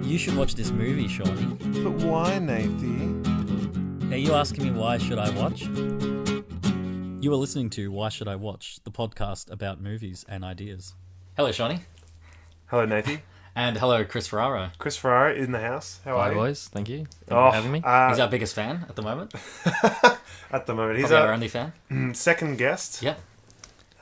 You should watch this movie, Shawnee. But why, Nathy? Are you asking me why should I watch? You are listening to Why Should I Watch, the podcast about movies and ideas. Hello, Shawnee. Hello, Nathy. And hello, Chris Ferraro. Chris Ferraro in the house. How are Hi, you? boys. Thank you for having me. He's our biggest fan at the moment. At the moment. He's Probably our only fan. second guest. Yeah.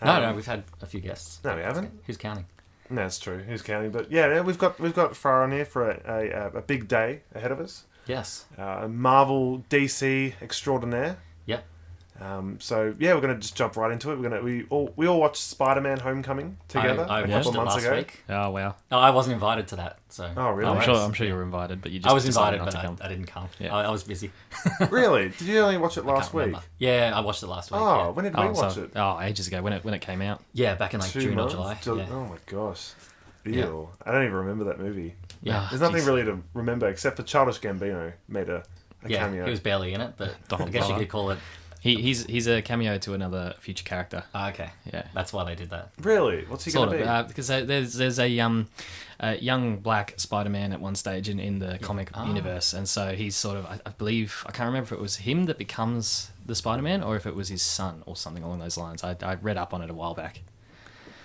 No, we've had a few guests. No, we haven't. Who's counting? No, it's true. Who's counting? But yeah, we've got Ferraro on here for a big day ahead of us. Yes. Marvel DC extraordinaire. Yep. So yeah, we're gonna just jump right into it. We all watched Spider-Man: Homecoming together I a watched couple it of months last ago. week. Oh wow! No, I wasn't invited to that. So. Oh really? I'm sure you were invited, but you just I was decided invited, not to but come. I didn't come. Yeah. I was busy. Really? Did you only watch it last Can't week? remember. Yeah, I watched it last week. Oh, yeah. when did we watch it? Oh, ages ago when it came out. Yeah, back in like 2 June months? or July. Yeah. Oh my gosh. Ew. Yeah. I don't even remember that movie. Yeah. Oh, There's nothing jeez. really to remember except for Childish Gambino made a cameo. He was barely in it, but The whole I guess you time. could call it. He's a cameo to another future character. Oh, okay. Yeah. That's why they did that. Really? What's he Sort going to of, be? because there's a young black Spider-Man at one stage in the comic universe, and so he's sort of I believe I can't remember if it was him that becomes the Spider-Man or if it was his son or something along those lines. I read up on it a while back.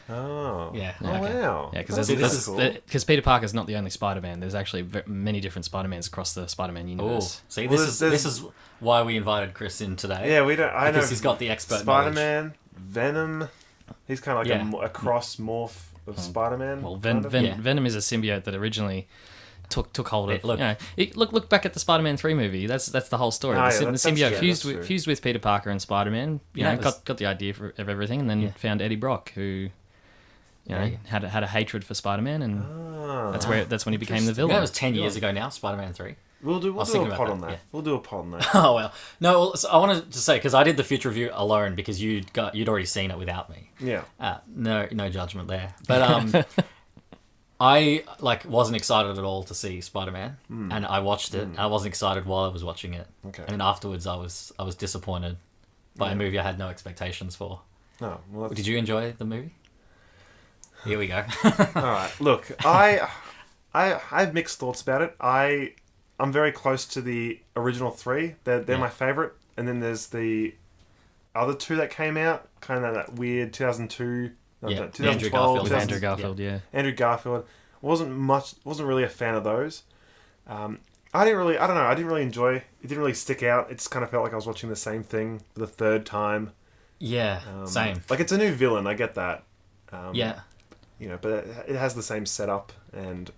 Oh. Yeah. Oh, Okay. wow. Yeah, That's because cool. Peter Parker's not the only Spider-Man. There's actually many different Spider-Mans across the Spider-Man Oh, universe. see, Well, this is why we invited Chris in today. Yeah, we don't. I know because he's got the expert knowledge. Spider-Man, Venom. He's kind of like a cross morph of Spider-Man. Well, kind of. Yeah. Venom is a symbiote that originally took hold of. Look. Look back at the Spider-Man 3 movie. That's the whole story. Oh, the yeah, that's symbiote true. fused with Peter Parker and Spider-Man. Yeah, it was- got the idea of everything, and then found Eddie Brock, who had a hatred for Spider-Man, and Ah. that's when he became the Yeah, villain. that was 10 years ago now, Spider-Man 3. We'll do was a thinking pod about on that. that, yeah. We'll do a pod on that. Oh, well. No, well, so I wanted to say, because I did the future review alone because you'd already seen it without me. Yeah. No judgment there. But I wasn't excited at all to see Spider-Man, and I watched it. And I wasn't excited while I was watching it. Okay. And then afterwards, I was disappointed by a movie I had no expectations for. Oh, well, that's... Did you enjoy the movie? Here we go. All right. Look, I have mixed thoughts about it. I'm very close to the original 3. They're my favorite. And then there's the other 2 that came out, kind of that weird 2002, Yeah, 2012, Andrew Garfield. With Andrew Garfield, yeah. Andrew Garfield. Wasn't really a fan of those. I didn't really enjoy. It didn't really stick out. It just kind of felt like I was watching the same thing for the 3rd time. Yeah, same. Like, it's a new villain. I get that. Yeah. But it has the same setup, and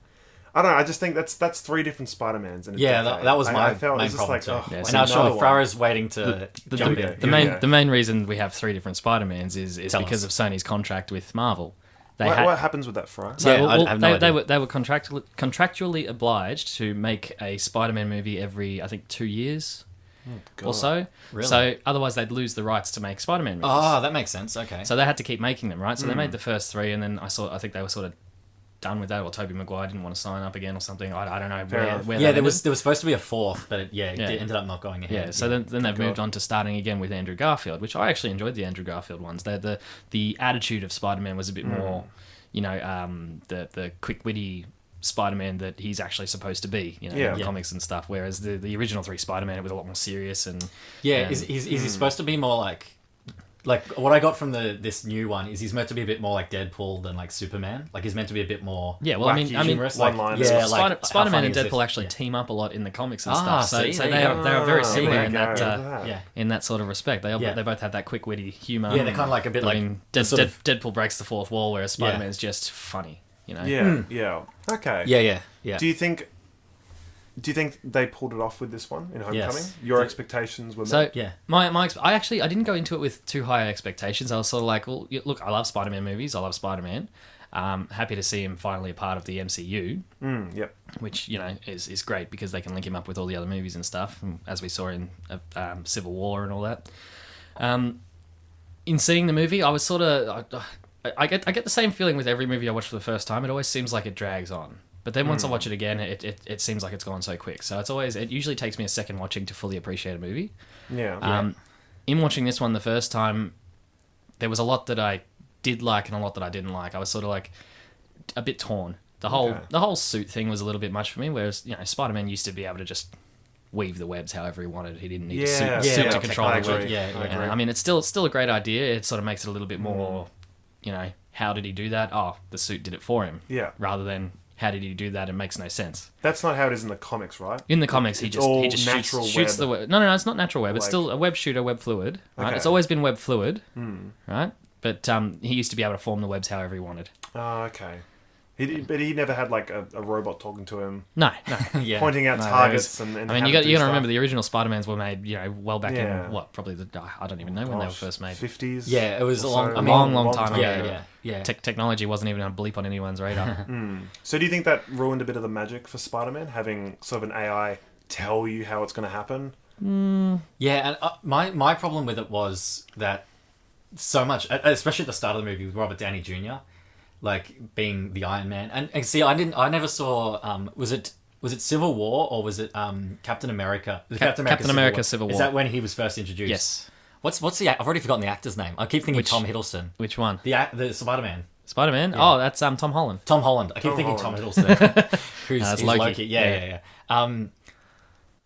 I don't know. I just think that's 3 different Spider-Mans. In a Yeah, decade. that was my I felt main it was just problem like, too. oh, Yeah, And now another Sean one. Ferraro's waiting to jump in. The main reason we have 3 different Spider-Mans is Tell because us. of Sony's contract with Marvel. What happens with that, Fry? So, Yeah, I have no idea. they were contractually obliged to make a Spider-Man movie every, I think, 2 years or so. Really? So otherwise they'd lose the rights to make Spider-Man movies. Oh, that makes sense. Okay. So they had to keep making them, right? So they made the first 3, and then I think they were sort of done with that. Or Tobey Maguire didn't want to sign up again or something. I don't know where Yeah, that there was ended. supposed to be a 4th, but it ended up not going ahead. Yeah, so then they've moved on to starting again with Andrew Garfield, which I actually enjoyed the Andrew Garfield ones. The attitude of Spider-Man was a bit more, the quick witty Spider-Man that he's actually supposed to be, in the comics and stuff. Whereas the original 3 Spider-Man, it was a lot more serious and is he supposed to be more like what I got from this new one is he's meant to be a bit more like Deadpool than like Superman. Like he's meant to be a bit more wacky, humorous. one-liners. Yeah, Spider-Man and how funny is Deadpool it? actually team up a lot in the comics and Ah, stuff. So, see, so there they you are very go. similar There in you that go. in that sort of respect. They both have that quick witty humor. Yeah, they're kind of like a bit like Deadpool breaks the 4th wall, whereas Spider-Man's just funny. Yeah. Okay. Yeah. Do you think they pulled it off with this one in Homecoming? Yes. Your expectations were So met? Yeah. I didn't go into it with too high expectations. I was sort of like, well, look, I love Spider-Man movies. I love Spider-Man. Happy to see him finally a part of the MCU. Yep. Which is great because they can link him up with all the other movies and stuff, as we saw in Civil War and all that. In seeing the movie, I was sort of I get the same feeling with every movie I watch for the first time. It always seems like it drags on, but then once I watch it again, it seems like it's gone so quick. So it usually takes me a second watching to fully appreciate a movie. Yeah. In watching this one the first time, there was a lot that I did like and a lot that I didn't like. I was sort of like a bit torn. The whole suit thing was a little bit much for me. Whereas Spider-Man used to be able to just weave the webs however he wanted. He didn't need a suit to control the web. Yeah. I mean, it's still a great idea. It sort of makes it a little bit more, how did he do that? Oh, the suit did it for him. Yeah. Rather than how did he do that? It makes no sense. That's not how it is in the comics, right? In the comics, he just shoots the web. No, it's not natural web. It's still a web shooter, web fluid. Right? Okay. It's always been web fluid, right? But he used to be able to form the webs however he wanted. Oh, okay. But he never had like a robot talking to him, No. pointing out targets. And I mean, you got to remember the original Spider-Mans were made, well back in probably I don't even know when they were first made. 50s. Yeah, it was a long time ago. Yeah. Technology wasn't even a bleep on anyone's radar. So do you think that ruined a bit of the magic for Spider-Man, having sort of an AI tell you how it's going to happen? Yeah, and my problem with it was that so much, especially at the start of the movie with Robert Downey Jr., like being the Iron Man, and see, I never saw. Was it Civil War or was it Captain America? Captain America Civil War. Is that when he was first introduced? Yes. What's the? I've already forgotten the actor's name. I keep thinking Tom Hiddleston. Which one? The Spider-Man. Spider-Man? Yeah. Oh, that's Tom Holland. Tom Holland. I keep thinking Tom Hiddleston. who's Loki. Yeah. And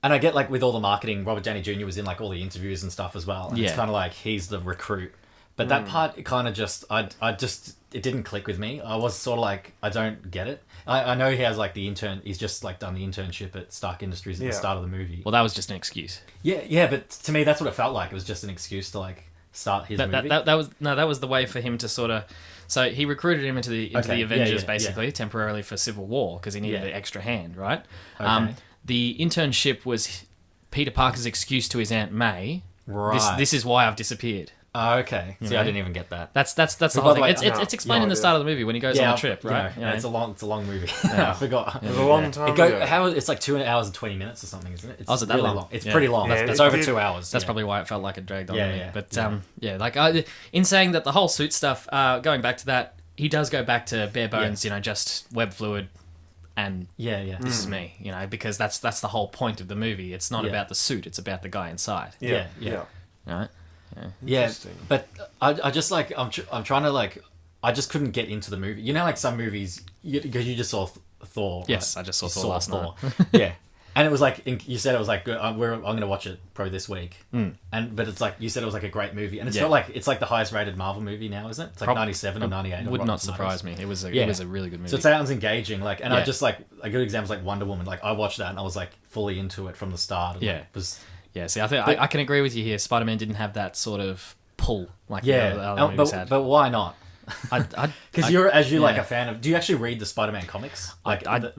I get like with all the marketing, Robert Downey Jr. was in like all the interviews and stuff as well. And it's kind of like he's the recruit. But that part, it kind of just, it didn't click with me. I was sort of like, I don't get it. I know he has like the intern, he's just like done the internship at Stark Industries at the start of the movie. Well, that was just an excuse. Yeah, but to me, that's what it felt like. It was just an excuse to like start his movie. That was the way for him to sort of. So he recruited him into the Avengers basically temporarily for Civil War because he needed an extra hand, right? Okay. The internship was Peter Parker's excuse to his Aunt May. Right. This is why I've disappeared. Oh, okay. See, I didn't even get that. That's the whole thing. It's explained in the start of the movie when he goes on the trip, right? It's a long movie. I forgot. It was a long time ago. It's like 2 hours and 20 minutes or something, isn't it? It's is it that really long? It's pretty long. That's over 2 hours. That's probably why it felt like it dragged on. Yeah. But in saying that the whole suit stuff, going back to that, he does go back to bare bones, just web fluid. And this is me, because that's the whole point of the movie. It's not about the suit; it's about the guy inside. Yeah. Right. Yeah, but I just like I'm trying to like I just couldn't get into the movie. Like some movies because you just saw Thor. Yes, right? I just saw Thor last night. Yeah, and it was like you said it was like good. I'm going to watch it probably this week. But it's like you said it was like a great movie, and it's not like it's like the highest rated Marvel movie now, isn't it? It's like 97 or 98. Would not surprise me. It was a really good movie. So it sounds engaging. Like, and I just like a good example is like Wonder Woman. Like I watched that and I was like fully into it from the start. And, Yeah, see, I think I can agree with you here. Spider-Man didn't have that sort of pull like the other movies had. But why not? Because you're like a fan of. Do you actually read the Spider-Man comics? Like I don't.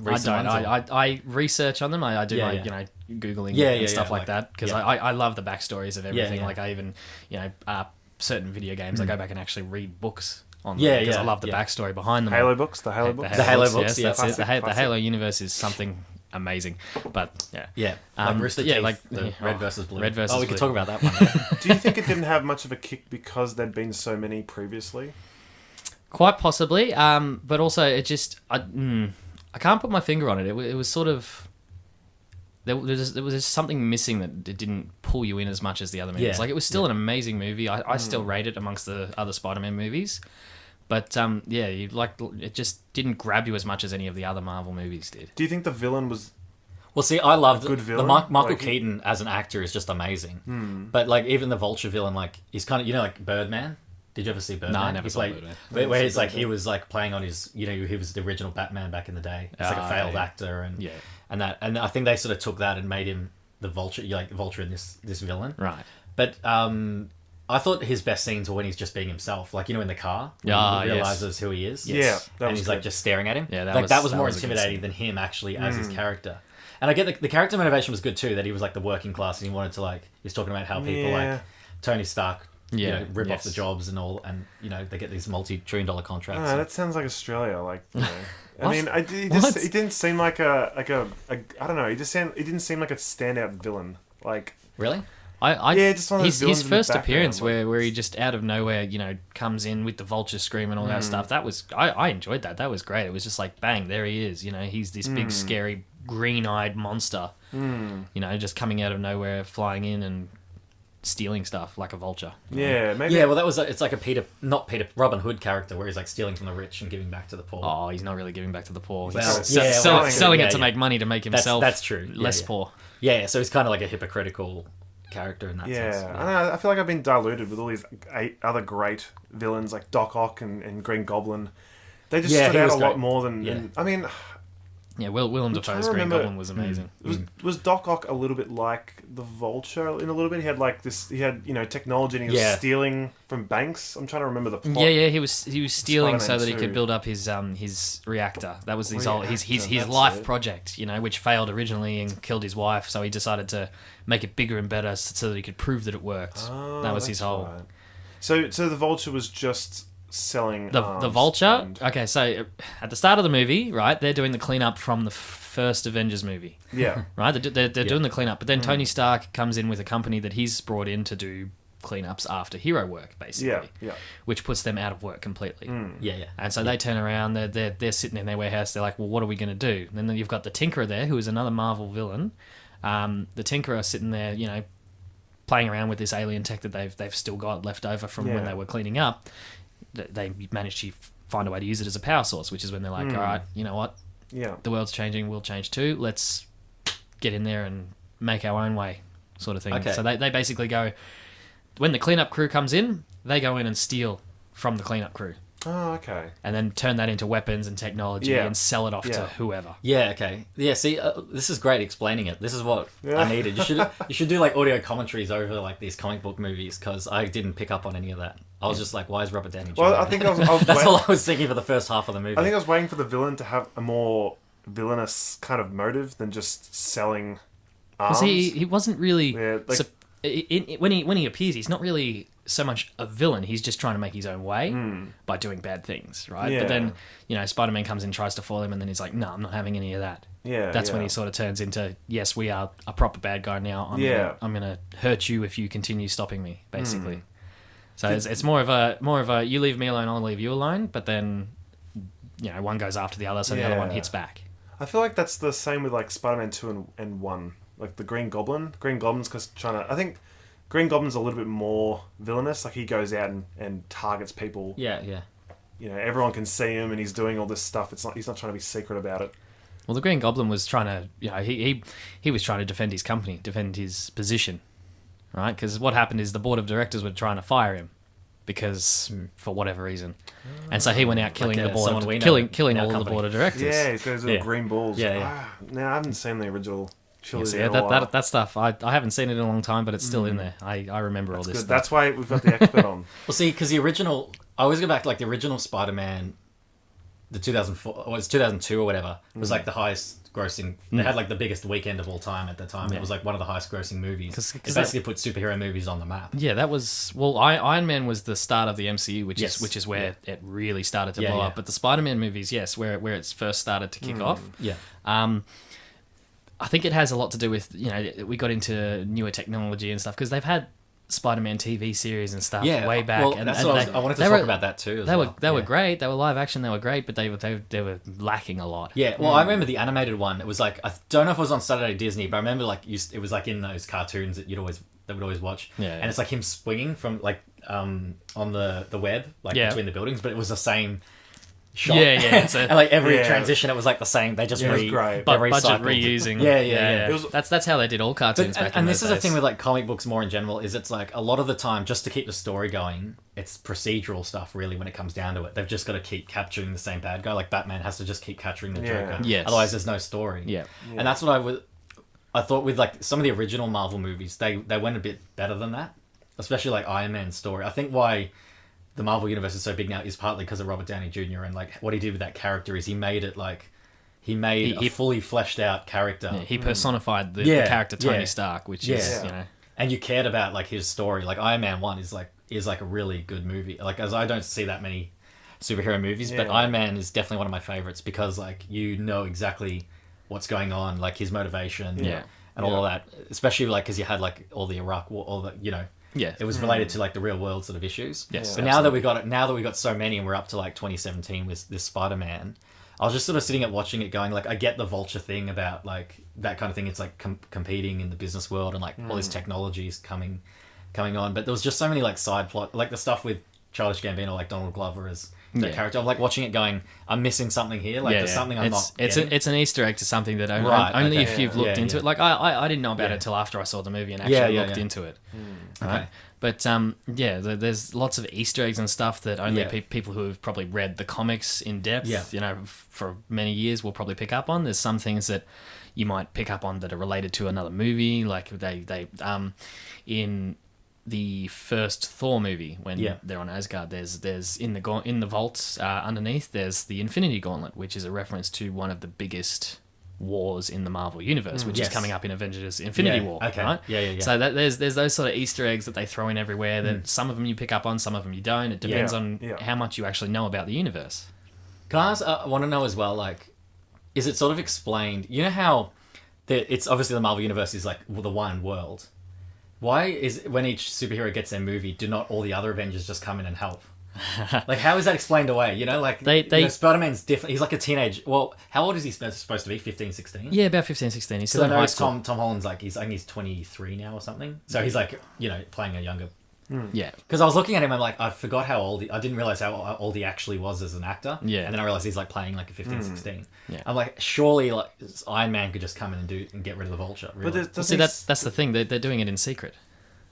I research on them. I do googling and stuff like that because I love the backstories of everything. Like I even certain video games I go back and actually read books on them because I love the backstory behind them. The Halo books. The Halo books. Yes, that's it. The Halo universe is something amazing, but Red versus Blue. Red versus we Blue. could talk about that one. Do you think it didn't have much of a kick because there'd been so many previously? Quite possibly, but also it just I can't put my finger on it. It was sort of there was just something missing that it didn't pull you in as much as the other movies. Like it was still an amazing movie. I still rate it amongst the other Spider-Man movies. But it just didn't grab you as much as any of the other Marvel movies did. Do you think the villain was? Well, see, I loved good villain. Michael Keaton as an actor is just amazing. But like even the Vulture villain, like he's kind of like Birdman. Did you ever see Birdman? No, I never saw Birdman. Where he's like he was like playing on his he was the original Batman back in the day. He's like a failed actor and I think they sort of took that and made him the Vulture, like the Vulture in this villain. Right. But I thought his best scenes were when he's just being himself, like in the car, when he realizes who he is. Yes. And he's like just staring at him. Yeah, that was more intimidating than him actually as his character. And I get the character motivation was good too. That he was like the working class and he wanted to like he's talking about how people like Tony Stark, rip off the jobs and all, and they get these multi-trillion-dollar contracts. That sounds like Australia. Like I mean, it didn't seem like a I don't know. It didn't seem like a standout villain. Like really. Just one of those his first in the appearance where he just out of nowhere, comes in with the vulture scream and all that stuff. That was I enjoyed that. That was great. It was just like bang, there he is. He's this big scary green-eyed monster. Just coming out of nowhere, flying in and stealing stuff like a vulture. Yeah, maybe. Yeah, well, that was it's like a Robin Hood character where he's like stealing from the rich and giving back to the poor. Oh, he's not really giving back to the poor. Well, He's yeah, selling it to yeah. make money to make himself That's true. less poor. Yeah, so he's kind of like a hypocritical character in that sense. Yeah, I feel like I've been diluted with all these 8 other great villains like Doc Ock and Green Goblin. They just stood out a lot more than I mean. Yeah, Willem Dafoe's Green Goblin was amazing. Was Doc Ock a little bit like the Vulture in a little bit? He had like this. He had technology and he was stealing from banks. I'm trying to remember the plot. Yeah. He was stealing so that he 2. could build up his reactor. That was his life project. Which failed originally and killed his wife. So he decided to make it bigger and better so that he could prove that it worked. Oh, that was his whole. Right. So the Vulture was just selling the Vulture. Okay, so at the start of the movie, right, they're doing the cleanup from the first Avengers movie. Yeah. Right, they're doing the cleanup, but then Tony Stark comes in with a company that he's brought in to do cleanups after hero work, basically. Yeah. Which puts them out of work completely. Yeah. And so they turn around. They're sitting in their warehouse. They're like, well, what are we going to do? And then you've got the Tinkerer there, who is another Marvel villain. The Tinkerer sitting there, playing around with this alien tech that they've still got left over from when they were cleaning up. They managed to find a way to use it as a power source, which is when they're like, all right, you know what? Yeah. The world's changing, we'll change too. Let's get in there and make our own way, sort of thing. Okay. So they basically go, when the cleanup crew comes in, they go in and steal from the cleanup crew. Oh, okay. And then turn that into weapons and technology and sell it off to whoever. Yeah, okay. Yeah, see, this is great explaining it. This is what I needed. You should do like audio commentaries over like these comic book movies because I didn't pick up on any of that. I was just like, why is Robert Downey Jr.? Well, I think I was That's all I was thinking for the first half of the movie. I think I was waiting for the villain to have a more villainous kind of motive than just selling arms. He wasn't really... Yeah, like, when he appears, he's not really so much a villain. He's just trying to make his own way by doing bad things, right? Yeah. But then, Spider-Man comes in, tries to foil him, and then he's like, no, I'm not having any of that. Yeah, That's when he sort of turns into, yes, we are a proper bad guy now. I'm gonna hurt you if you continue stopping me, basically. So it's more of a you leave me alone, I'll leave you alone. But then, one goes after the other, so the other one hits back. I feel like that's the same with like Spider-Man 2 and 1. Like the Green Goblin. Green Goblin's I think Green Goblin's a little bit more villainous. Like he goes out and targets people. Yeah. Everyone can see him and he's doing all this stuff. He's not trying to be secret about it. Well, the Green Goblin was trying to, he was trying to defend his company, defend his position, right? Because what happened is the board of directors were trying to fire him because for whatever reason, and so he went out killing the board, killing all of the board of directors. Yeah, he's got his little green balls. Yeah. Now I haven't seen the original. That stuff. I haven't seen it in a long time, but it's still in there. I remember all this good. stuff. That's why we've got the expert on. Well, see, because the original, I always go back to like the original Spider-Man, the 2004, or it was 2002 or whatever, was like the highest grossing. They had like the biggest weekend of all time at the time. It was like one of the highest grossing movies. It basically put superhero movies on the map. Yeah, that was Iron Man was the start of the MCU, which is where it really started to blow up. But the Spider-Man movies, yes, where it's first started to kick off. Yeah. I think it has a lot to do with we got into newer technology and stuff because they've had Spider-Man TV series and stuff way back. Well, that's what I wanted to talk about that too. They were great. They were live action. They were great, but they were lacking a lot. Yeah. Well, I remember the animated one. It was like I don't know if it was on Saturday Disney, but I remember like it was like in those cartoons that they would always watch. Yeah. And it's like him swinging from like on the web between the buildings, but it was the same shot. Yeah. And like every transition, it was like the same. They just great. Budget reusing. Yeah. That's how they did all cartoons back in and those this is the days. thing with like comic books more in general is it's like a lot of the time just to keep the story going, it's procedural stuff really when it comes down to it. They've just got to keep capturing the same bad guy. Like Batman has to just keep capturing the Joker. Yes. Otherwise, there's no story. Yeah. And that's what I thought with like some of the original Marvel movies, they went a bit better than that, especially like Iron Man's story. I think why the Marvel universe is so big now is partly because of Robert Downey Jr. and like what he did with that character is he made a fully fleshed out character. Yeah, he personified the character Tony Stark, which is and you cared about like his story. Like Iron Man 1 is like a really good movie. Like as I don't see that many superhero movies, but Iron Man is definitely one of my favorites because like you know exactly what's going on, like his motivation, and all of that. Especially like because you had like all the Iraq War, all the it was related to like the real world sort of issues. Yes, but now that we got so many and we're up to like 2017 with this Spider-Man, I was just sort of sitting at watching it going like I get the Vulture thing about like that kind of thing. It's like competing in the business world and like all this technology is coming, coming on, but there was just so many like side plot, like the stuff with Childish Gambino, like Donald Glover as that character. I'm like watching it going, I'm missing something here. Like there's something I'm not getting. It's an Easter egg to something that only if you've looked into it. Like I didn't know about it till after I saw the movie and actually looked into it. Right? Okay. But there's lots of Easter eggs and stuff that only people who have probably read the comics in depth, for many years will probably pick up on. There's some things that you might pick up on that are related to another movie, like they in the first Thor movie when they're on Asgard. There's in the vaults underneath. There's the Infinity Gauntlet, which is a reference to one of the biggest wars in the Marvel universe, which is coming up in Avengers Infinity War. Okay. Right? Yeah. So there's those sort of Easter eggs that they throw in everywhere. That some of them you pick up on, some of them you don't. It depends on how much you actually know about the universe. Can I ask? I want to know as well. Like, is it sort of explained? You know how it's obviously the Marvel universe is like the one world. Why is when each superhero gets their movie, do not all the other Avengers just come in and help? Like, how is that explained away? You know, like, Spider-Man's different. He's like a teenage. Well, how old is he supposed to be? 15, 16? Yeah, about 15, 16. He's still in high school. Tom Holland's like, I think he's 23 now or something. So he's like, playing a younger. Yeah. Because I was looking at him, I'm like, I forgot how old I didn't realize how old he actually was as an actor. Yeah. And then I realized he's like playing like a 15, 16. Yeah. I'm like, surely like Iron Man could just come in and get rid of the Vulture. Really. But see, that's the thing. They're doing it in secret.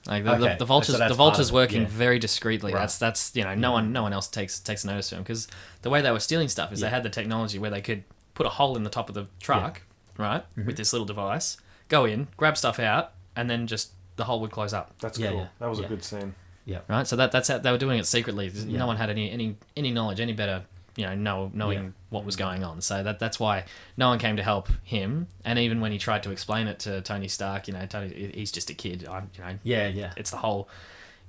Like the Vulture's working very discreetly. Right. That's no one else takes notice of him, because the way they were stealing stuff is they had the technology where they could put a hole in the top of the truck, right, with this little device, go in, grab stuff out, and then just the hole would close up. That's cool. Yeah. That was a good scene. Yeah. Right. So that's how they were doing it secretly. No one had any knowledge, any better. Knowing what was going on. So that's why no one came to help him. And even when he tried to explain it to Tony Stark, Tony, he's just a kid. It's the whole,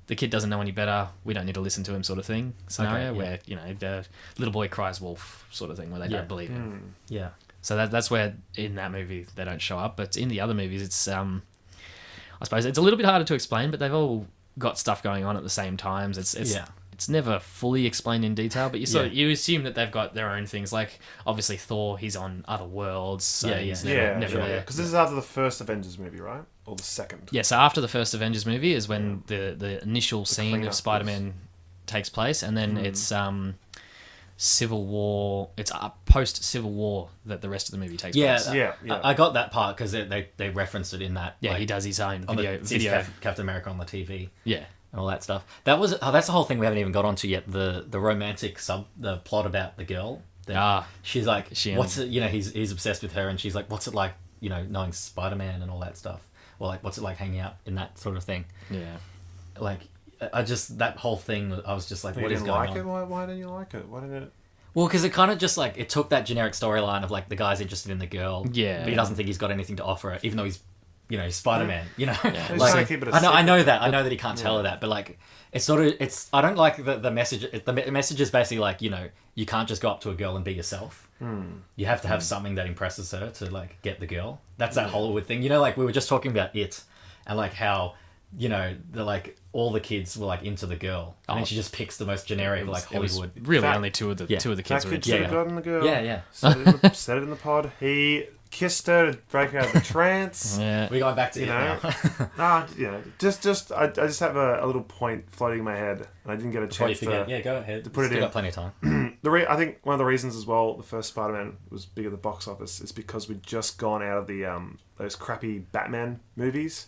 the kid doesn't know any better. We don't need to listen to him sort of thing scenario where, the little boy cries wolf sort of thing where they don't believe him. Yeah. So that's where in that movie they don't show up. But in the other movies, it's, I suppose it's a little bit harder to explain, but they've all got stuff going on at the same times. It's never fully explained in detail, but you assume that they've got their own things. Like, obviously, Thor, he's on other worlds, so he's never there. Because this is after the first Avengers movie, right? Or the second? Yeah, so after the first Avengers movie is when the initial scene of Spider-Man takes place, and then it's Civil War. It's post-Civil War that the rest of the movie takes place. Yeah. I got that part because they referenced it in that. Yeah, he does his own video. Captain America on the TV. Yeah. And all that stuff. That's the whole thing we haven't even got onto yet. The romantic the plot about the girl. She's like, what's it? He's obsessed with her, and she's like, what's it like? Knowing Spider-Man and all that stuff. Or like, what's it like hanging out in that sort of thing? Yeah. Like, I just that whole thing. I was just like, what is going on? Why didn't you like it? Why didn't it? Well, because it kind of just like it took that generic storyline of like the guy's interested in the girl. Yeah. But he doesn't think he's got anything to offer her, even though he's. Spider-Man, Like, keep it a I know that. I know that he can't tell her that, but like, I don't like the message. The message is basically like, you can't just go up to a girl and be yourself. You have to have something that impresses her to like get the girl. That's that Hollywood thing. Like we were just talking about it, and like how, like all the kids were like into the girl, and then she just picks the most generic like Hollywood. Really, only two of the kids were into it. Should have gotten the girl. Yeah. Said it in the pod. He kissed her to break her out of the trance. We're going back to now. Just I just have a little point floating in my head, and I didn't get a chance to. Go ahead. To put it in. Got plenty of time. I think one of the reasons as well the first Spider-Man was big at the box office is because we'd just gone out of the those crappy Batman movies.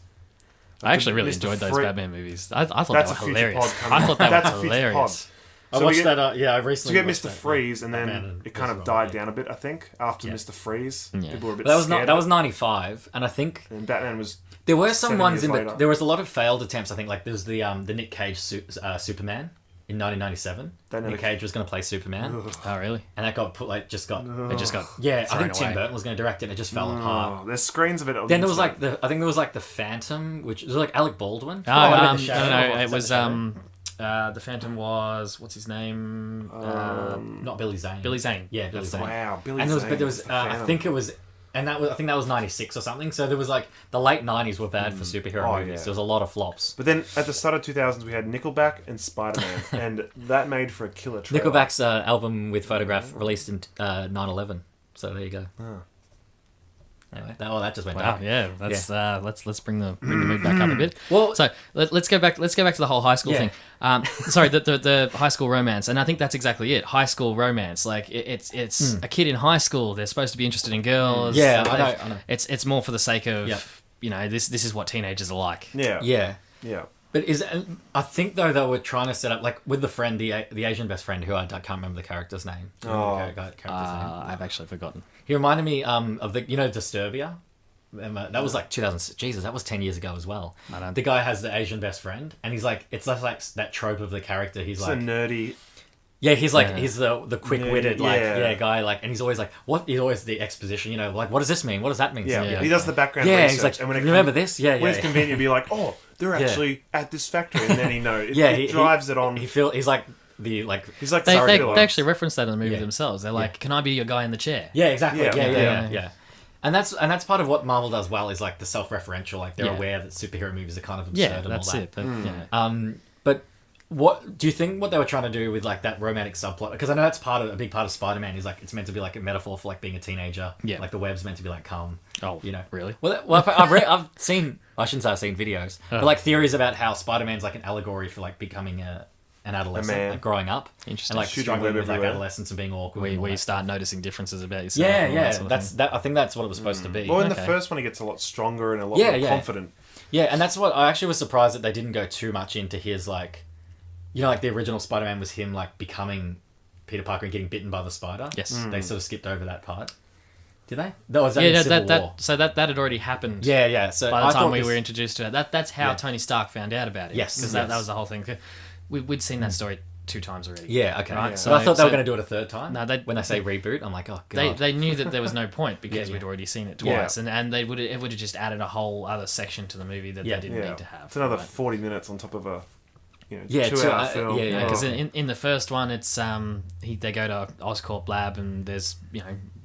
I actually really enjoyed those Batman movies. I thought they were hilarious. I thought they were hilarious. I watched that. I recently. To get Mr. Freeze, and then it kind of died down a bit. I think after Mr. Freeze, people were a bit scared. That was 95, and I think Batman was. There were some ones there was a lot of failed attempts. I think like there was the Nick Cage Superman in 1997. Nick Cage was going to play Superman. Oh really? And that got put It just got. Yeah, I think Tim Burton was going to direct it, and it just fell apart. There's screens of it. Then there was like I think there was like the Phantom, which was like Alec Baldwin. No, it was the Phantom was what's his name? Not Billy Zane. Billy Zane. Yeah, Billy Zane. Wow, Billy Zane. But there was I think it was. And I think that was 96 or something. So there was like the late 90s were bad for superhero movies. Yeah. There was a lot of flops. But then at the start of 2000s we had Nickelback and Spider-Man, and that made for a killer trailer. Nickelback's album with Photograph released in 9/11. So there you go. Oh. Anyway, that just went Wow, down. yeah, that's let's bring the mood back up a bit. Well, so let's go back to the whole high school thing. Sorry, the high school romance, and I think that's exactly it. High school romance, like it's a kid in high school. They're supposed to be interested in girls. Yeah, I know. It's more for the sake of this is what teenagers are like. Yeah. But I think though they were trying to set up like with the friend, the Asian best friend, who I can't remember the character's name. I've actually forgotten. He reminded me of the Disturbia. That was like 2000. Jesus, that was 10 years ago as well. The guy has the Asian best friend, and he's like, it's like that trope of the character. He's like a nerdy. Yeah, he's like he's the quick-witted guy, like, and he's always like, what? He's always the exposition, like, what does this mean? What does that mean? Yeah, he does the background research. He's like, and when remember this? When it's convenient, you'll be like, oh, they're actually at this factory, and then he knows. He drives it on. He's like they actually reference that in the movie themselves. They're like, can I be your guy in the chair? Yeah, exactly. Yeah. And that's part of what Marvel does well, is like the self-referential, like they're aware that superhero movies are kind of absurd and all that. But what do you think what they were trying to do with like that romantic subplot? Because I know that's a big part of Spider-Man is like it's meant to be like a metaphor for like being a teenager. Yeah, like the web's meant to be like calm. Oh, really? Well, I've seen. I shouldn't say I've seen videos, but like theories about how Spider-Man's like an allegory for like becoming an adolescent, like growing up, interesting, and like struggling with like adolescence and being awkward. Where you start noticing differences about yourself. I think that's what it was supposed to be. Well, in the first one, he gets a lot stronger and a lot more confident. Yeah, and that's what I actually was surprised that they didn't go too much into his like. Like the original Spider-Man was him like becoming Peter Parker and getting bitten by the spider. Yes. They sort of skipped over that part. Did they? That was in Civil War. So that had already happened. Yeah. So by the time we were introduced to it, that's how Tony Stark found out about it. Yes. Because that was the whole thing. We'd seen that story 2 times already. Yeah, okay. Right? Yeah. So I thought they were going to do it a third time. No, when they say reboot, I'm like, oh god. They knew that there was no point because we'd already seen it twice, and it would have just added a whole other section to the movie that they didn't need to have. It's another 40 minutes on top of a 2-hour film. Yeah. Because in the first one, it's they go to Oscorp lab and there's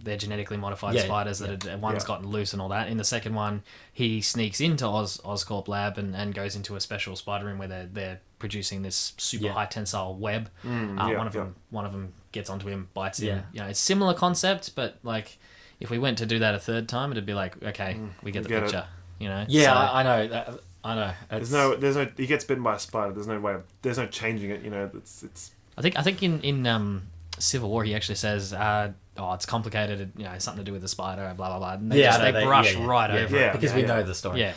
they're genetically modified spiders that one's gotten loose and all that. In the second one, he sneaks into Oscorp lab and goes into a special spider room where they're producing this super high tensile web. One of them gets onto him, bites him. It's similar concept, but like if we went to do that a third time, it'd be like, okay, we get the picture. I know that. I know. There's no. He gets bitten by a spider. There's no way. There's no changing it. It's. I think in Civil War he actually says, it's complicated. It's something to do with the spider. Blah blah blah. And they brush right over it because we know the story. Yeah.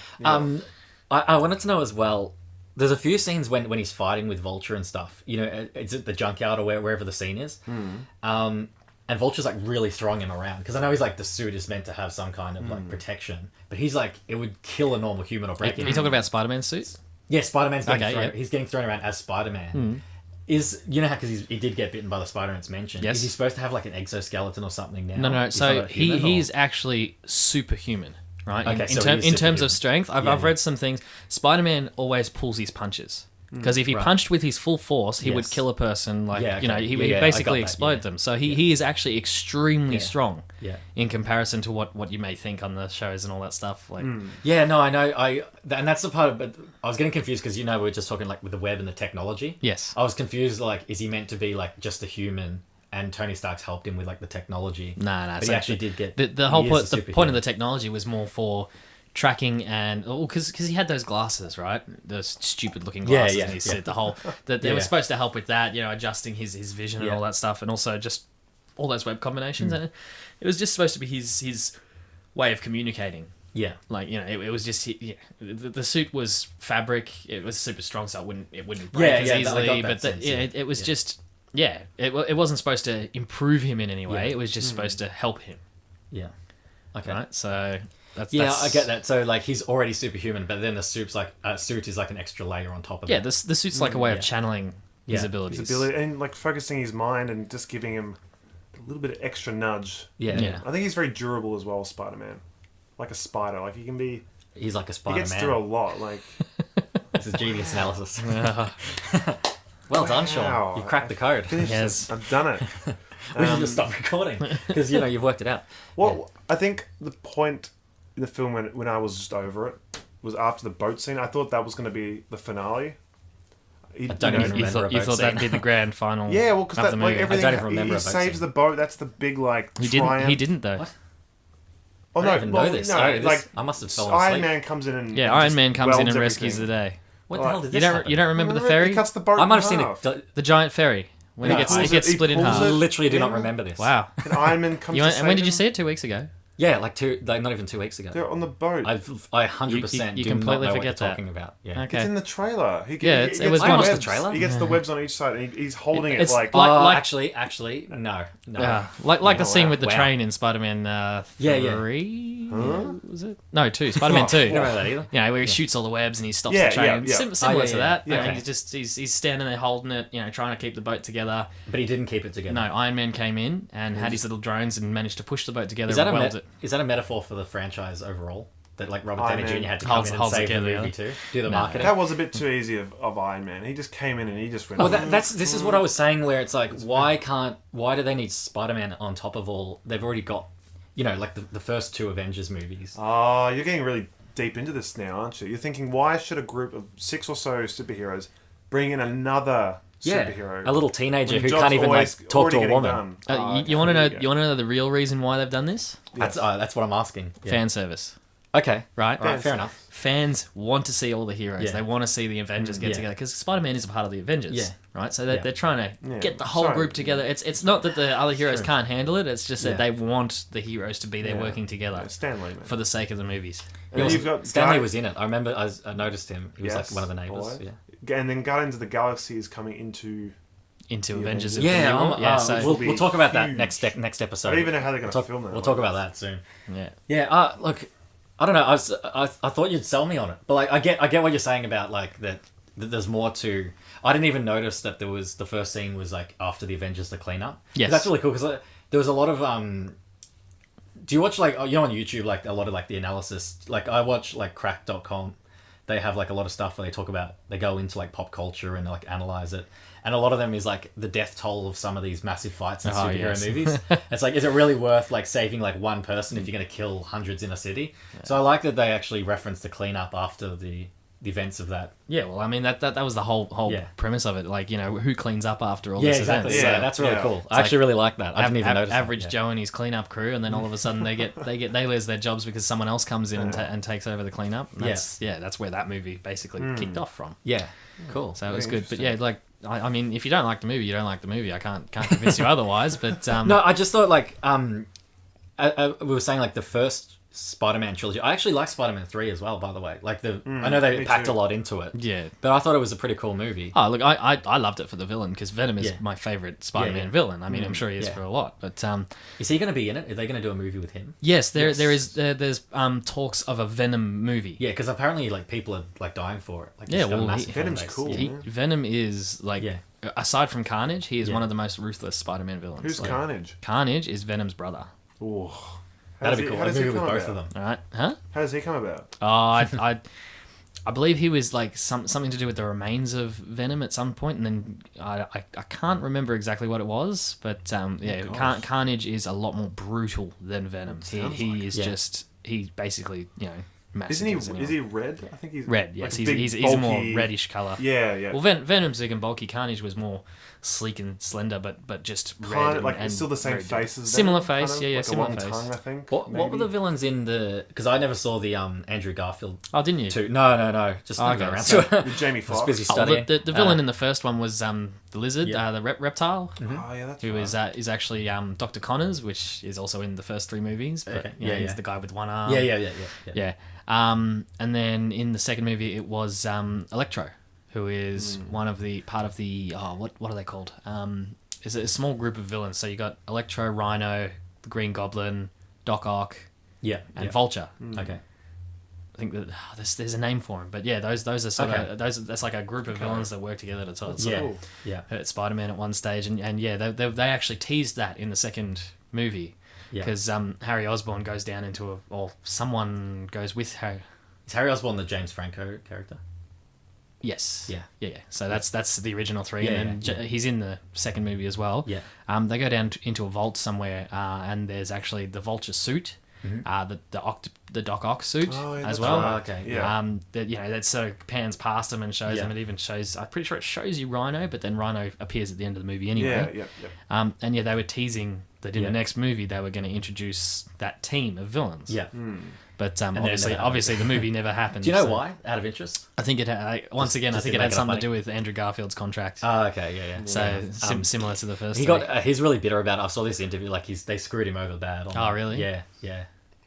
I wanted to know as well. There's a few scenes when he's fighting with Vulture and stuff. It's at the junkyard or wherever the scene is. And Vulture's like really throwing him around because I know he's like the suit is meant to have some kind of like protection, but he's like it would kill a normal human or break it. Are you talking about Spider-Man's suits? Yeah, Spider-Man's he's getting thrown around as Spider-Man. Is how because he did get bitten by the spider and it's mentioned. Yes. Is he supposed to have like an exoskeleton or something now? No. So he's actually superhuman, right? Okay, in terms of strength, I've read some things. Spider-Man always pulls his punches. Because if he punched with his full force, he would kill a person. He basically explode them. So he is actually extremely strong. Yeah. In comparison to what you may think on the shows and all that stuff. Yeah, no, I know. And that's the part. But I was getting confused because we were just talking like with the web and the technology. Yes. I was confused. Like, is he meant to be like just a human? And Tony Stark's helped him with like the technology. No. But he actually did get the whole point. The point of the technology was more for tracking and because he had those glasses, right? Those stupid looking glasses. And he said the whole that they were supposed to help with that, adjusting his vision and all that stuff, and also just all those web combinations. And it was just supposed to be his way of communicating. Yeah, it was just the suit was fabric. It was super strong, so it wouldn't break as easily. But it was just it wasn't supposed to improve him in any way. Yeah. It was just supposed to help him. Yeah. Okay. Right. So. I get that. So, like, he's already superhuman, but then the suit is like an extra layer on top of it. Yeah, the suit's like a way of channeling his abilities. And, like, focusing his mind and just giving him a little bit of extra nudge. Yeah. I think he's very durable as well, Spider-Man. Like a spider. Like, he can be... He's like a Spider-Man. He gets through a lot, like... This is genius analysis. Well done, Sean. You cracked the code. Yes. I've done it. We should just stop recording, because, you've worked it out. Well, I think the point... in the film when I was just over it was after the boat scene. I thought that was going to be the finale. I don't even remember. You thought that'd be the grand final. Yeah, well, because everything. I don't even remember. He saves the boat. That's the big triumph. He didn't though. What? Oh, I no, don't even know this. I must have fallen Iron asleep. Man comes in and Iron Man comes in welds and rescues the everything. day. What the hell did You this happen? you don't remember the ferry? He cuts the boat I might have in seen half. it. The giant ferry when He it pulls gets it- he split in pulls half. it. Literally do not Yeah. remember this. Wow. And Iron Man comes to And save when did you him. see it? 2 weeks ago. Yeah, not even 2 weeks ago. They're on the boat. I 100% You do completely not know forget what you're that. talking about. Yeah. Okay. It's in the trailer. He It was I one- watched the webs. trailer. He gets the webs on each side, and he's holding it It's like. like- Actually, no. Like the scene wow. with the Wow. train in Spider-Man 3? Huh? Was it? No, 2. Spider-Man 2. You don't know that either. You know, where he shoots all the webs and he stops Yeah, the train. yeah. Similar to yeah. that. Yeah. And Okay. he's standing there holding it, trying to keep the boat together. But he didn't keep it together. No, Iron Man came in and had his little drones and managed to push the boat together Is that, and weld it. is that a metaphor for the franchise overall? That like Robert Iron Downey Man Jr. had to come holds- in and holds save the together, movie yeah. too? Do the No. marketing? That was a bit too easy of Iron Man. He just came in and he just went. Well, this is what I was saying. Where it's like, why do they need Spider-Man on top of all? They've already got, like the first 2 Avengers movies. Oh, you're getting really deep into this now, aren't you? You're thinking, why should a group of 6 or so superheroes bring in another superhero? A little teenager When who job's can't even always talk to already a getting woman. done? You want to know? You want to know the real reason why they've done this? That's what I'm asking. Yeah. Fan service, Okay, right? Right, fair enough. Fans want to see all the heroes. Yeah. They want to see the Avengers get Yeah. together because Spider-Man is a part of the Avengers. Yeah. Right. So they're trying to Yeah. get the whole Sorry. group together. It's not that the other heroes True. can't handle it. It's just that Yeah. they want the heroes to be there Yeah. working together Stanley, man. for the sake of the movies. And then you've got Stanley Guy- was in it. I remember I noticed him. He was Yes, like one of the neighbors. always. Yeah. And then Guardians of the Galaxy is coming into. Into The Avengers. Avengers. at the Yeah, new one. so will we'll be talk about that huge. next episode. I don't even know how they're going to We'll film that. We'll talk about that soon. Yeah. Yeah, look, I don't know. I thought you'd sell me on it, but like I get what you're saying about like that there's more to. I didn't even notice that there was the first scene was like after the Avengers the cleanup. Yes. That's really cool because there was a lot of Do you watch like on YouTube like a lot of like the analysis? Like I watch like crack.com. They have like a lot of stuff where they go into like pop culture and like analyze it. And a lot of them is like the death toll of some of these massive fights in superhero movies. It's like, is it really worth like saving like one person if you're going to kill hundreds in a city? Yeah. So I like that they actually reference the cleanup after the events of that. Yeah, well, I mean that was the whole premise of it. Like, who cleans up after all this exactly. event? Yeah, that's really cool. I like actually really like that. I didn't even notice average that. Joe and his cleanup crew, and then all of a sudden they lose their jobs because someone else comes in and takes over the cleanup. And that's where that movie basically kicked off from. Yeah, cool. So it was good, but yeah, like I mean, if you don't like the movie, you don't like the movie. I can't convince you otherwise. But no, I just thought like we were saying like the first Spider-Man trilogy. I actually like Spider-Man 3 as well, by the way. Like I know they packed a lot into it. Yeah. But I thought it was a pretty cool movie. Oh, look, I loved it for the villain because Venom is my favorite Spider-Man villain. I mean, I'm sure he is for a lot, but is he going to be in it? Are they going to do a movie with him? Yes, there's talks of a Venom movie. Yeah, because apparently like people are like dying for it. Like, yeah, well, Venom's cool. Venom is like aside from Carnage, he is one of the most ruthless Spider-Man villains. Who's Carnage? Carnage is Venom's brother. Ooh. That'd be cool. A movie with both of them. All right, huh? How does he come about? I believe he was like something to do with the remains of Venom at some point, and then I can't remember exactly what it was, but Carnage is a lot more brutal than Venom. He is just basically massive. Isn't he? Is he red? I think he's red. Yes, like he's a more reddish color. Yeah. Well, Venom's big and bulky. Carnage was more sleek and slender, but just red. Like and still the same face as similar Venom, face. kind of, Yeah, like similar a long face. tongue, I think. What were the villains in the? Because I never saw the Andrew Garfield. Oh, didn't you? Two. No. Just Okay, go around so- to it. With Jamie Foxx. busy Oh, studying. the villain in the first one was the lizard, the reptile. Oh yeah, that's Who right. is actually Dr. Connors, which is also in the first 3 movies. But Okay. he's the guy with one arm. Yeah. And then in the second movie, it was Electro, who is part of the what are they called? Is a small group of villains. So you got Electro, Rhino, the Green Goblin, Doc Ock, and Vulture. Okay. I think that there's a name for them, but yeah, those are sort of that's like a group of villains that work together to sort of hurt Spider-Man at one stage, and they actually teased that in the second movie because Harry Osborn goes down into someone goes with Harry. Is Harry Osborn the James Franco character? Yes. Yeah. So that's the original 3, and then he's in the second movie as well. Yeah. They go down into a vault somewhere, and there's actually the Vulture suit, the the Doc Ock suit as that's well. right. Okay. Yeah. That sort of pans past him and shows Yeah. him. It even shows. I'm pretty sure it shows you Rhino, but then Rhino appears at the end of the movie anyway. Yeah. And they were teasing that in the next movie they were going to introduce that team of villains. Yeah. But obviously the movie never happened. Do you know why? Out of interest? I think it had, I think it had something to do with Andrew Garfield's contract. Oh, okay, yeah. So similar to the first. He's really bitter about it. I saw this interview, like they screwed him over bad. Oh, really? Yeah.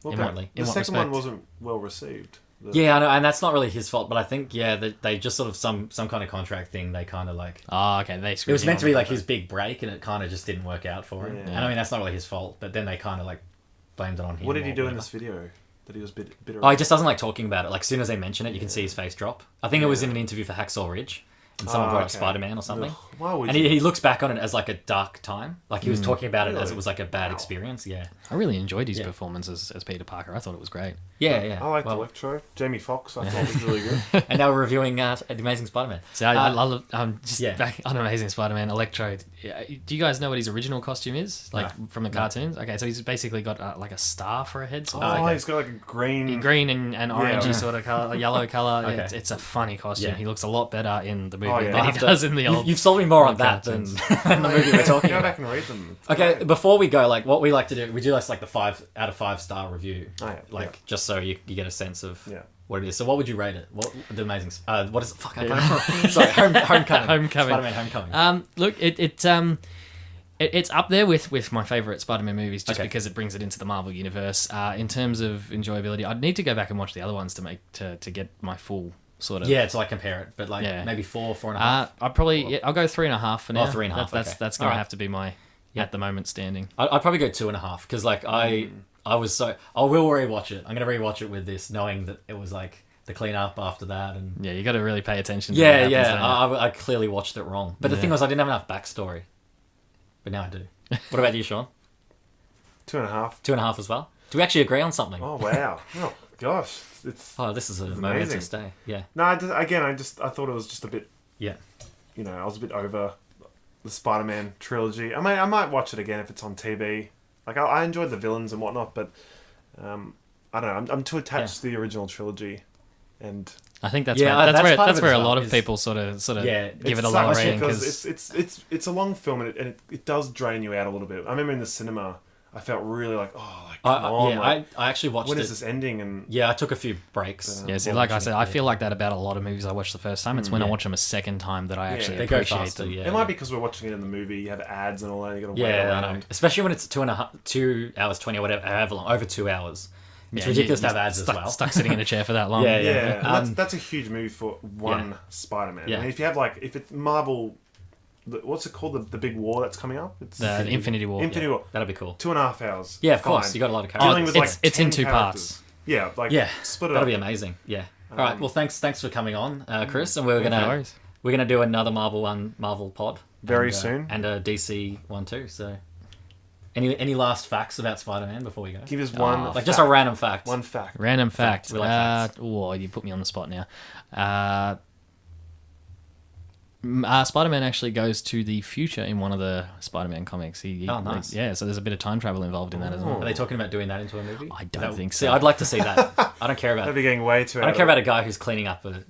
Well, Apparently. the second one wasn't well received. Yeah, I know, and that's not really his fault, but I think that they just sort of some kind of contract thing. They kind of like. Oh, okay. It was meant to be like his big break, and it kind of just didn't work out for him. Yeah. And I mean, that's not really his fault, but then they kind of like blamed it on him. What did he do in whatever. this video? That he was bitter. Oh, he just doesn't like talking about it. Like, as soon as they mention it, you can see his face drop. I think it was in an interview for Hacksaw Ridge, and someone brought up Spider-Man or something. Ugh, why would and you? he looks back on it as like a dark time. Like, he was talking about it as it was like a bad experience. Yeah. I really enjoyed his performance as Peter Parker. I thought it was great. Yeah. I liked Electro. Jamie Foxx, I thought was really good. And now we're reviewing The Amazing Spider-Man. So I love back on Amazing Spider-Man. Electro. Do you guys know what his original costume is? From the cartoons? Okay, so he's basically got like a star for a head. He's got like a green and orangey sort of color, yellow color. Okay. It's a funny costume. Yeah. He looks a lot better in the movie yeah. than he does in the old. You've sold me more on that than the movie we're talking Go about. back and read them. Okay, before we go, like what we like to do, we do like the 5 out of 5 star review, just so you get a sense of what it is. So what would you rate it? What the Amazing? What is it? Fuck, I can't Sorry, Homecoming. Spider-Man Homecoming. Look, it's up there with my favorite Spider-Man movies just because it brings it into the Marvel universe. In terms of enjoyability, I'd need to go back and watch the other ones to get my full sort of to like compare it, but like maybe 4, 4.5. I'll go 3.5 for now. 3.5. That's going to have to be my at the moment standing. I'd probably go 2.5 because like I will rewatch it. I'm gonna rewatch it with this, knowing that it was like the cleanup after that, and you got to really pay attention. To I clearly watched it wrong, but the thing was I didn't have enough backstory, but now I do. What about you, Sean? 2.5. 2.5 as well. Do we actually agree on something? Oh wow! Oh gosh, this is a momentous day. Yeah. No, I thought it was just a bit. Yeah. I was a bit over the Spider-Man trilogy. I mean, I might watch it again if it's on TV. Like, I enjoyed the villains and whatnot, but I don't know. I'm too attached to the original trilogy, and I think that's where a lot of people sort of give it a lower rating because it's a long film and it does drain you out a little bit. I remember in the cinema, I felt really like, I actually watched it. When is this ending? And I took a few breaks. Like I said, I feel like that about a lot of movies I watched the first time. It's when I watch them a second time that I actually appreciate them. It might be because we're watching it in the movie. You have ads and all that. You got to wait around. I know. Especially when it's 2 hours 20 or whatever, however long, over 2 hours. It's ridiculous to have ads as well. Stuck sitting in a chair for that long. And that's a huge movie for one Spider-Man. Yeah. I mean, if you have if it's Marvel. What's it called? The big war that's coming up? It's the Infinity War. Infinity War. That'd be cool. 2.5 hours. Yeah, of course. You got a lot of characters. Dealing with it's in 2 characters. parts. Yeah, split it up. That'd be amazing. Yeah. All right. Well, thanks for coming on, Chris. And we're gonna do another Marvel pod very soon, and a DC one too. So, any last facts about Spider-Man before we go? Give us one, just a random fact. One fact. Random fact. We like facts. You put me on the spot now. Spider-Man actually goes to the future in one of the Spider-Man comics. Nice. So there's a bit of time travel involved in that as well. Are they talking about doing that into a movie? I don't think so. See, I'd like to see that. I don't care about. That'd be getting way too. I don't care about a guy who's cleaning up a.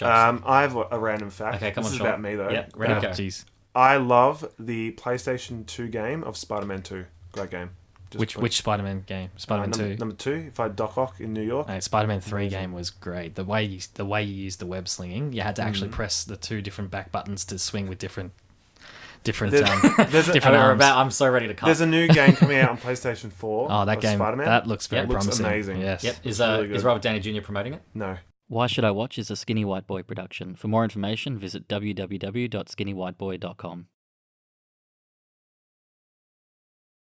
I have a random fact. Okay, come this on, is Sean. about me though. Yeah, ready to go. Jeez. I love the PlayStation 2 game of Spider-Man 2. Great game. Which Spider-Man game? Spider-Man 2. Number 2. If I Doc Ock in New York. No, Spider-Man 3 game was great. The way you used the web slinging, you had to actually press the 2 different back buttons to swing with different different arms. I'm so ready to cut. There's a new game coming out on PlayStation 4. Oh, that game. Spider-Man. That looks very promising. Looks amazing. Yes. Yep. Is Robert Downey Jr. promoting it? No. Why Should I Watch is a Skinny White Boy production. For more information, visit www.skinnywhiteboy.com.